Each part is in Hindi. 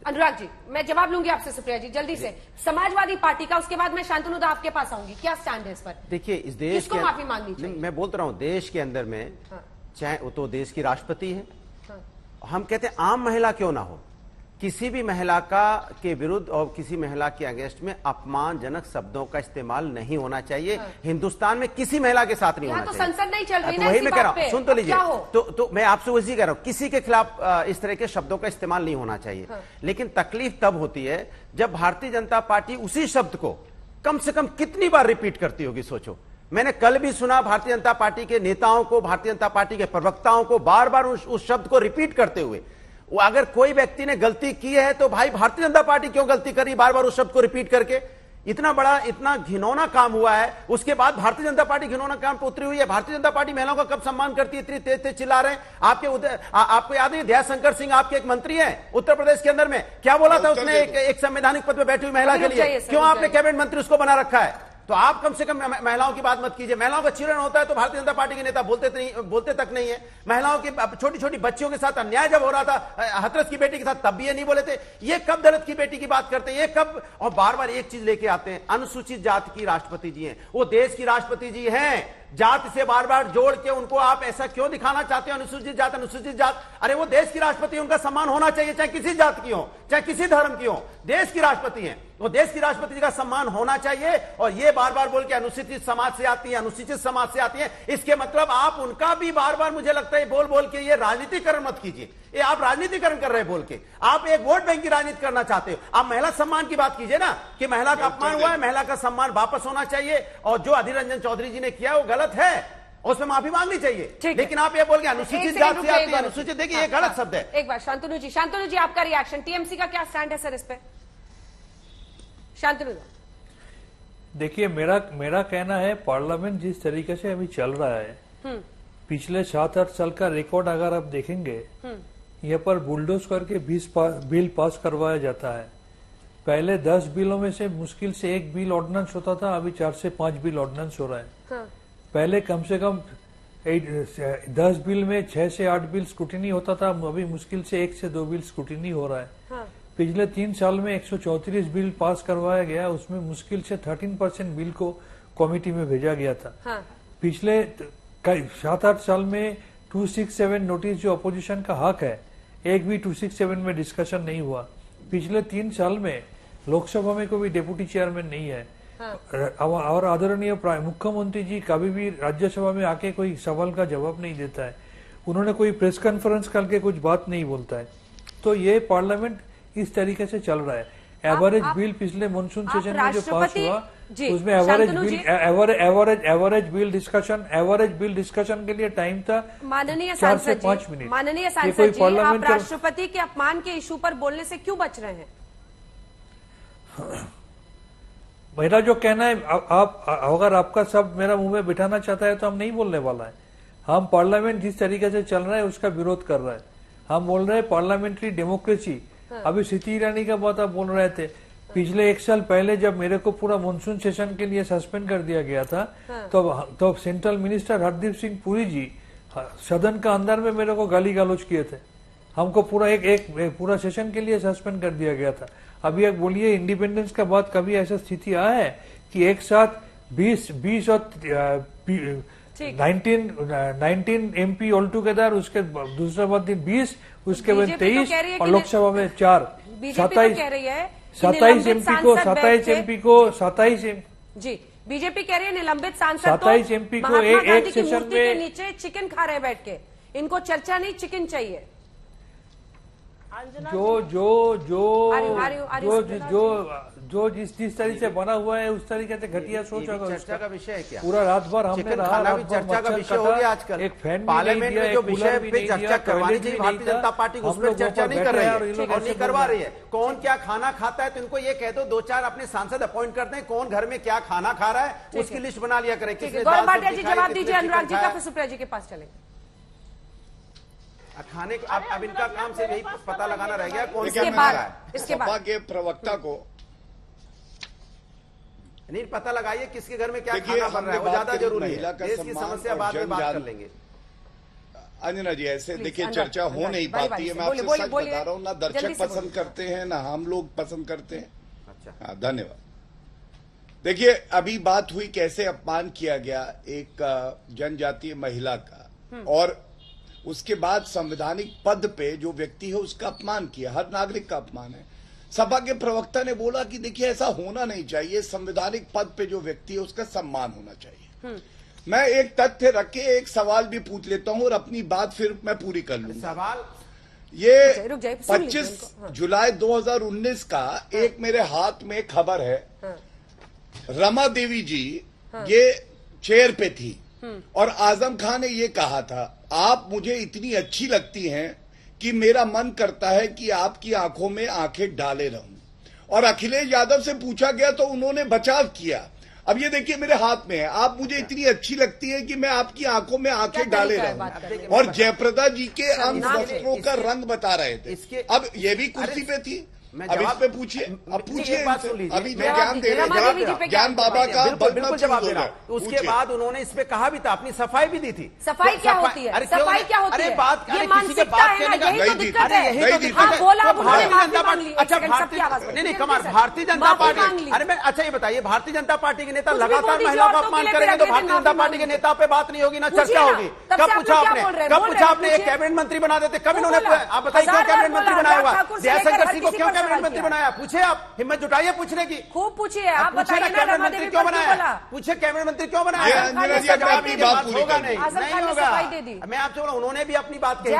अनुराग जी, मैं जवाब लूंगी आपसे। सुप्रिया जी जल्दी से, समाजवादी पार्टी का, उसके बाद मैं शांतनु दा आपके पास आऊंगी, क्या स्टैंड है इस पर? देखिए, इस देश किसको माफी मांगनी चाहिए? मैं बोलता रहा हूं, देश के अंदर में चाहे वो तो देश की राष्ट्रपति है, हम कहते हैं आम महिला क्यों ना हो, किसी भी महिला के विरुद्ध और किसी महिला के अगेंस्ट में अपमानजनक शब्दों का इस्तेमाल नहीं होना चाहिए। हिंदुस्तान में किसी महिला के साथ नहीं होना तो चाहिए। संसद नहीं चल रही तो ना, वही मैं कह रहा हूं, सुन तो लीजिए। तो मैं आपसे वही कह रहा हूं, किसी के खिलाफ इस तरह के शब्दों का इस्तेमाल नहीं होना चाहिए। लेकिन तकलीफ तब होती है जब भारतीय जनता पार्टी उसी शब्द को कम से कम कितनी बार रिपीट करती होगी, सोचो। मैंने कल भी सुना भारतीय जनता पार्टी के नेताओं को, भारतीय जनता पार्टी के प्रवक्ताओं को बार बार उस शब्द को रिपीट करते हुए। वो अगर कोई व्यक्ति ने गलती की है तो भाई भारतीय जनता पार्टी क्यों गलती करी बार बार उस शब्द को रिपीट करके? इतना बड़ा, इतना घिनौना काम हुआ है, उसके बाद भारतीय जनता पार्टी घिनौना काम पे उतरी हुई है। भारतीय जनता पार्टी महिलाओं का कब सम्मान करती है? इतनी तेज तेज चिल्ला रहे हैं। आपको याद है दयाशंकर सिंह आपके एक मंत्री हैं उत्तर प्रदेश के अंदर में, क्या बोला था उसने एक संवैधानिक पद पर बैठी हुई महिला के लिए? क्यों आपने कैबिनेट मंत्री उसको बना रखा है? तो आप कम से कम महिलाओं की बात मत कीजिए। महिलाओं का चिरण होता है तो भारतीय जनता पार्टी के नेता बोलते तक नहीं है। महिलाओं की छोटी छोटी बच्चियों के साथ अन्याय जब हो रहा था, हथरस की बेटी के साथ, तब भी ये नहीं बोले थे। ये कब दलित की बेटी की बात करते हैं? ये कब? और बार बार एक चीज लेके आते हैं, अनुसूचित जाति की राष्ट्रपति जी हैं, वो देश की राष्ट्रपति जी हैं। जाति से बार बार जोड़ के उनको आप ऐसा क्यों दिखाना चाहते हो? अनुसूचित जात, अनुसूचित जात। अरे वो देश की राष्ट्रपति, उनका सम्मान होना चाहिए, चाहे किसी जात की हो, चाहे किसी धर्म की हो। देश की राष्ट्रपति हैं, वो देश की राष्ट्रपति जी का सम्मान होना चाहिए। और ये बार बार बोल के अनुसूचित समाज से आती है, अनुसूचित समाज से आती है, इसके मतलब आप उनका भी बार बार, मुझे लगता है बोल बोल के ये राजनीतिकरण मत कीजिए। ये आप राजनीतिकरण कर रहे हैं बोल के, आप एक वोट बैंक की राजनीति करना चाहते हो। आप महिला सम्मान की बात कीजिए ना, कि महिला का अपमान हुआ है, महिला का सम्मान वापस होना चाहिए। और जो अधीर रंजन चौधरी जी ने किया वो गलत है, उसमें माफी मांगनी चाहिए। लेकिन आप ये बोल के अनुसूचित जात से आती है, अनुसूचित, देखिए ये गलत शब्द है। एक बार शांतनु जी आपका रिएक्शन, टीएमसी का क्या स्टैंड है सर इस पे? शांतनु, देखिए मेरा कहना है, पार्लियामेंट जिस तरीके से अभी चल रहा है, पिछले 7-8 साल का रिकॉर्ड अगर आप देखेंगे, यहाँ पर बुलडोज करके 20 बिल पास करवाया जाता है। पहले 10 बिलों में से मुश्किल से 1 बिल ऑर्डिनेंस होता था, अभी 4 से 5 बिल ऑर्डिनेंस हो रहा है। पहले कम से कम 10 बिल में 6 से 8 बिल स्क्रूटिनी होता था, अभी मुश्किल से 1 से 2 बिल स्क्रूटिनी हो रहा है। पिछले 3 साल में 134 बिल पास करवाया गया, उसमें मुश्किल से 13% बिल को कमेटी में भेजा गया था। पिछले 7-8 साल में 267 नोटिस जो अपोजिशन का हक है, एक भी 267 में डिस्कशन नहीं हुआ। पिछले 3 साल में लोकसभा में कोई डिप्टी चेयरमैन नहीं है। और आदरणीय मुख्यमंत्री जी कभी भी राज्यसभा में आके कोई सवाल का जवाब नहीं देता है, उन्होंने कोई प्रेस कॉन्फ्रेंस करके कुछ बात नहीं बोलता है। तो ये पार्लियामेंट इस तरीके से चल रहा है। एवरेज बिल पिछले मानसून सेशन में जो पास हुआ, उसमें एवरेज बिल डिस्कशन के लिए टाइम था माननीय 4 से 5 मिनट। माननीय सांसद जी, आप राष्ट्रपति के अपमान के इशू पर बोलने से क्यों बच रहे हैं? मेरा जो कहना है, आप अगर आपका सब मेरा मुंह में बिठाना चाहता है तो हम नहीं बोलने वाला है। हम पार्लियामेंट जिस तरीके से चल रहा है उसका विरोध कर रहे हैं। हम बोल रहे हैं पार्लियामेंट्री डेमोक्रेसी। अभी स्मृति ईरानी का बात आप बोल रहे थे, पिछले 1 साल पहले जब मेरे को पूरा मानसून सेशन के लिए सस्पेंड कर दिया गया था, तो सेंट्रल मिनिस्टर हरदीप सिंह पुरी जी सदन का अंदर में मेरे को गाली गलौज किए थे। हमको पूरा एक पूरा सेशन के लिए सस्पेंड कर दिया गया था। अभी एक बोलिए, इंडिपेंडेंस के बाद कभी ऐसा स्थिति आया है कि एक साथ 20 और 19 MP ऑल टुगेदर, उसके दूसरे बाद दिन 20, उसके बाद 23 और लोकसभा में 4, 27 MP को जी बीजेपी कह रही है निलंबित सांसद 27 MP को एक सेशन में नीचे चिकन खा रहे हैं बैठ के, इनको चर्चा नहीं चिकन चाहिए। जो जिस तरीके से बना हुआ है उस तरीके से घटिया सोच होगा। चर्चा का विषय है क्या? पूरा रात भर हमने खाना भी चर्चा का विषय हो गया आजकल। एक फैन पार्लियामेंट में जो विषय पे चर्चा करवानी चाहिए भारतीय जनता पार्टी उस पर चर्चा नहीं कर रही है और नहीं करवा रही है। कौन क्या खाना खाता है तो इनको ये कह दो, 2-4 अपने सांसद अपॉइंट करते हैं, कौन घर में क्या खाना खा रहा है उसकी लिस्ट बना लिया करें। गौरव भाटिया जी जवाब दीजिए, अनुराग जी का, फिर सुप्रिया जी के पास चलेंगे। खाने अब इनका काम से यही पता लगाना रह गया कौन क्या खा रहा है। इसके बाद के प्रवक्ता को नहीं पता लगाइए किसके घर में क्या खाना बन रहा है, वो ज्यादा जरूरी है। देश की समस्या बाद में बात कर लेंगे। अंजना जी, ऐसे देखिए अनुराग, चर्चा हो अनुराग, नहीं बारी पाती है। से। मैं बोलिए, आपसे सच बोलिए, बता रहा हूँ, ना जल्दी दर्शक से पसंद बोलिए। करते हैं ना हम लोग पसंद करते हैं। अच्छा, हाँ, धन्यवाद। देखिए, अभी बात हुई कैसे अपमान किया गया एक जनजातीय महिला का, और उसके बाद संवैधानिक पद पे जो व्यक्ति है उसका अपमान किया। हर नागरिक का अपमान है। सपा के प्रवक्ता ने बोला कि देखिए ऐसा होना नहीं चाहिए, संवैधानिक पद पे जो व्यक्ति है उसका सम्मान होना चाहिए। मैं एक तथ्य रख के एक सवाल भी पूछ लेता हूं और अपनी बात फिर मैं पूरी कर लूंगा। सवाल ये रुक जाइए, सुन लीजिए 25 उनको। हाँ। जुलाई 2019 का एक मेरे हाथ में खबर है। रमा देवी जी ये चेयर पे थी और आजम खान ने ये कहा था, आप मुझे इतनी अच्छी लगती हैं कि मेरा मन करता है कि आपकी आंखों में आंखें डाले रहूं। और अखिलेश यादव से पूछा गया तो उन्होंने बचाव किया। अब ये देखिए मेरे हाथ में है, आप मुझे इतनी अच्छी लगती है कि मैं आपकी आंखों में आंखें डाले रहूं। और जयप्रदा जी के अंग वस्त्रों का रंग बता रहे थे। अब ये भी कुर्सी पे थी। अब इस पे पूछिए, अब पूछिए, अभी जो ज्ञान दे रहे हैं, ज्ञान बाबा का बिल्कुल जवाब दे रहा हूं। उसके बाद उन्होंने इस पे कहा भी था, अपनी सफाई भी दी थी। सफाई क्या होती है? सफाई क्या होती है? बात ये किसी के बात कहने का यही तो दिक्कत है। यही तो दिक्कत है। बोला भारतीय जनता पार्टी, अच्छा नहीं कमाल, भारतीय जनता पार्टी, अरे मैं अच्छा ये बताइए, भारतीय जनता पार्टी के नेता लगातार महिलाओं का अपमान करेंगे तो भारतीय जनता पार्टी के नेता पे बात नहीं होगी, ना चर्चा होगी। कब पूछा आपने, कब पूछा आपने एक कैबिनेट मंत्री बना देते? कब इन्होंने, आप बताइए क्यों कैबिनेट मंत्री बनाया हुआ? जयशंकर सिंह को क्यों कैबिनेट मंत्री बनाया? पूछे, आप हिम्मत जुटाइए पूछने की। खूब पूछिए, आप बताइए ना, कैबिनेट मंत्री क्यों बनाया? पूछे कैबिनेट मंत्री क्यों बनाया? होगा नहीं होगा। मैं आपसे बोला, उन्होंने भी अपनी बात कही थी।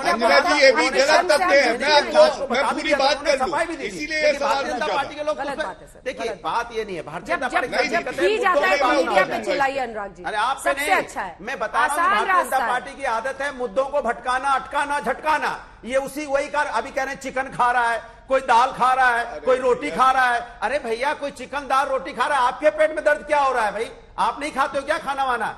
अंजना जी ये भी गलत तथ्य है। मैं पूरी बात कर लूं, इसीलिए ये सवाल भारतीय जनता पार्टी के लोग देखिए, बात ये नहीं है भारतीय जनता पार्टी चिल्लाइए अनुराग जी। अरे आपसे नहीं, अच्छा है, मैं बता रहा हूँ भारतीय जनता पार्टी की आदत है मुद्दों को भटकाना, अटकाना, झटकाना। ये वही कार, अभी कह रहे हैं चिकन खा रहा है, कोई दाल खा रहा है, कोई रोटी खा रहा है। अरे भैया, कोई चिकन दाल रोटी खा रहा है, आपके पेट में दर्द क्या हो रहा है भाई? आप नहीं खाते हो क्या खाना वाना?